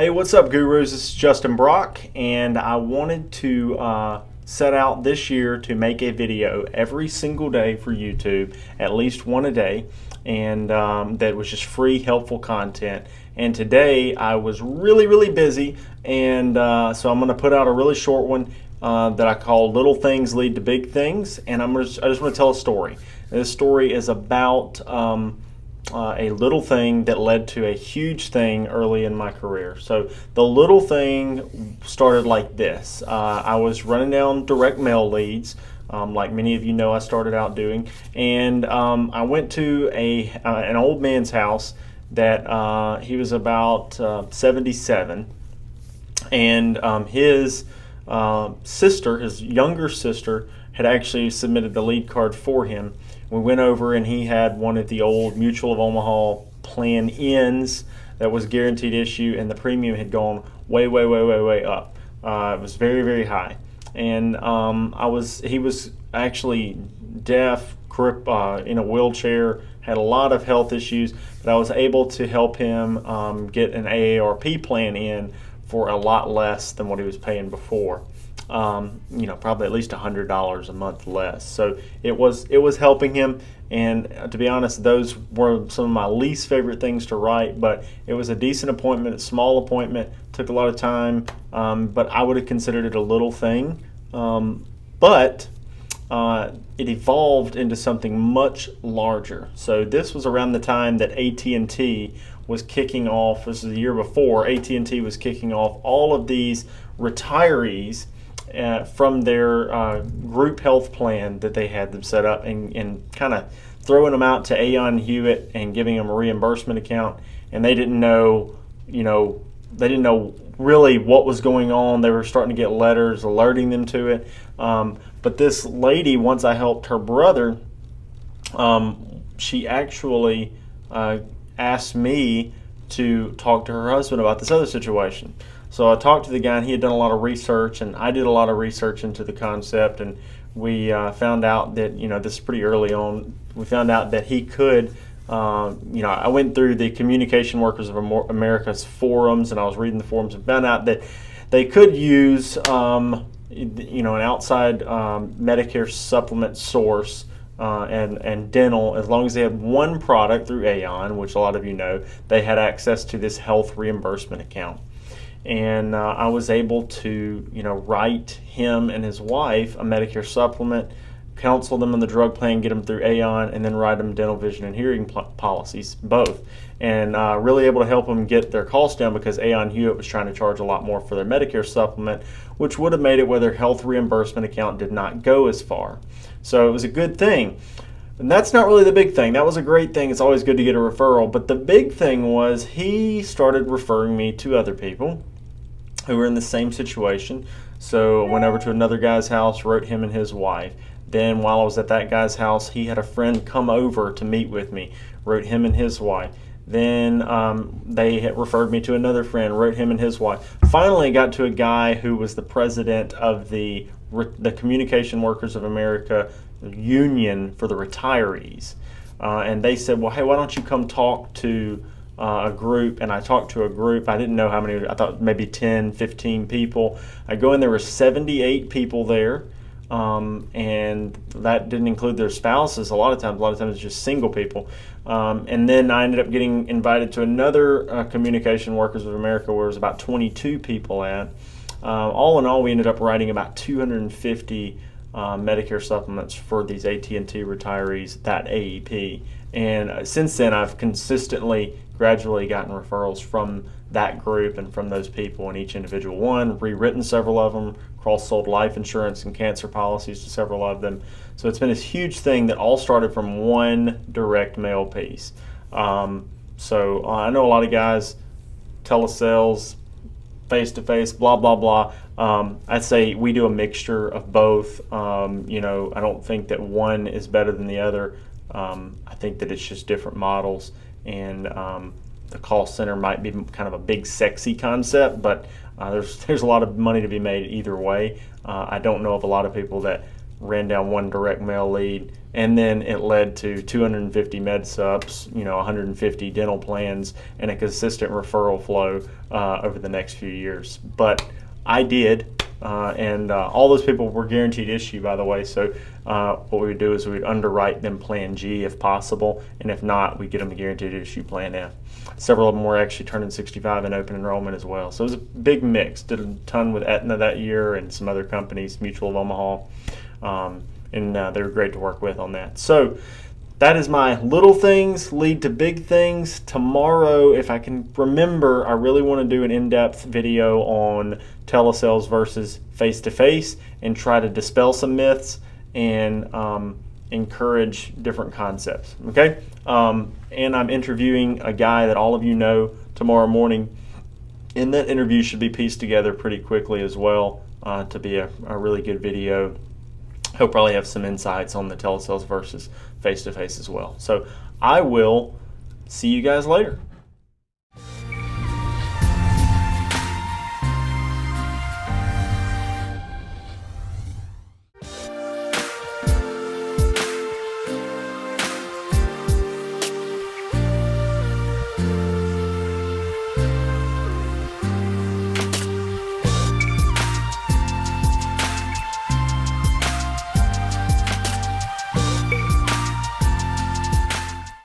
Hey, what's up, gurus? This is Justin Brock, and I wanted to set out this year to make a video every single day for YouTube, at least one a day, and that was just free, helpful content. And today I was really busy, and so I'm going to put out a really short one that I call "Little Things Lead to Big Things," and I just want to tell a story. This story is about a little thing that led to a huge thing early in my career. So the little thing started like this. I was running down direct mail leads, like many of you know I started out doing, and I went to an old man's house that he was about 77, and his sister, his younger sister, had actually submitted the lead card for him. We went over and he had one of the old Mutual of Omaha plan ins that was guaranteed issue, and the premium had gone way up. It was very high, and he was actually deaf, in a wheelchair, had a lot of health issues, but I was able to help him get an AARP plan in for a lot less than what he was paying before. Probably at least $100 a month less. So it was helping him, and to be honest, those were some of my least favorite things to write, but it was a decent appointment, a small appointment, took a lot of time, but I would have considered it a little thing. But it evolved into something much larger. So this was around the time that AT&T was kicking off. This is the year before AT&T was kicking off all of these retirees from their group health plan that they had them set up, and kind of throwing them out to Aon Hewitt and giving them a reimbursement account. And they didn't know, really what was going on. They were starting to get letters alerting them to it. But this lady, once I helped her brother, she actually asked me to talk to her husband about this other situation. So I talked to the guy, and he had done a lot of research, and I did a lot of research into the concept, and we found out that, this is pretty early on, we found out that he could, I went through the Communication Workers of America's forums, and I was reading the forums and found out that they could use, an outside Medicare supplement source and dental, as long as they had one product through Aon, which a lot of you know, they had access to this health reimbursement account. And I was able to, write him and his wife a Medicare supplement, counsel them on the drug plan, get them through Aon, and then write them dental, vision, and hearing policies, both. And really able to help them get their costs down, because Aon Hewitt was trying to charge a lot more for their Medicare supplement, which would have made it where their health reimbursement account did not go as far. So it was a good thing. And that's not really the big thing. That was a great thing. It's always good to get a referral. But the big thing was he started referring me to other people who were in the same situation. So I went over to another guy's house, wrote him and his wife. Then while I was at that guy's house, he had a friend come over to meet with me, wrote him and his wife. Then they had referred me to another friend, wrote him and his wife. Finally got to a guy who was the president of the Communication Workers of America Union for the Retirees. And they said, well, hey, why don't you come talk to a group? And I talked to a group. I didn't know how many. I thought maybe 10, 15 people. I go in, there were 78 people there. And that didn't include their spouses. A lot of times it's just single people. And then I ended up getting invited to another Communication Workers of America, where there was about 22 people at. All in all, we ended up writing about 250 Medicare supplements for these AT&T retirees, that AEP. And since then, I've gradually gotten referrals from that group and from those people in each individual one, rewritten several of them, cross-sold life insurance and cancer policies to several of them. So it's been this huge thing that all started from one direct mail piece. So I know a lot of guys, telesales, face-to-face, blah, blah, blah. I'd say we do a mixture of both. I don't think that one is better than the other. I think that it's just different models, and the call center might be kind of a big, sexy concept, but there's a lot of money to be made either way. I don't know of a lot of people that ran down one direct mail lead, and then it led to 250 Medsupps, 150 dental plans, and a consistent referral flow over the next few years. But I did, and all those people were guaranteed issue, by the way. So what we would do is we would underwrite them Plan G if possible, and if not, we get them a guaranteed issue Plan F. Several of them were actually turning 65 in open enrollment as well. So it was a big mix. Did a ton with Aetna that year and some other companies, Mutual of Omaha, and they were great to work with on that. So that is my little things lead to big things. Tomorrow, if I can remember, I really want to do an in-depth video on telesales versus face-to-face and try to dispel some myths and encourage different concepts. Okay? And I'm interviewing a guy that all of you know tomorrow morning, and that interview should be pieced together pretty quickly as well to be a really good video. He'll probably have some insights on the telesales versus face-to-face as well. So I will see you guys later.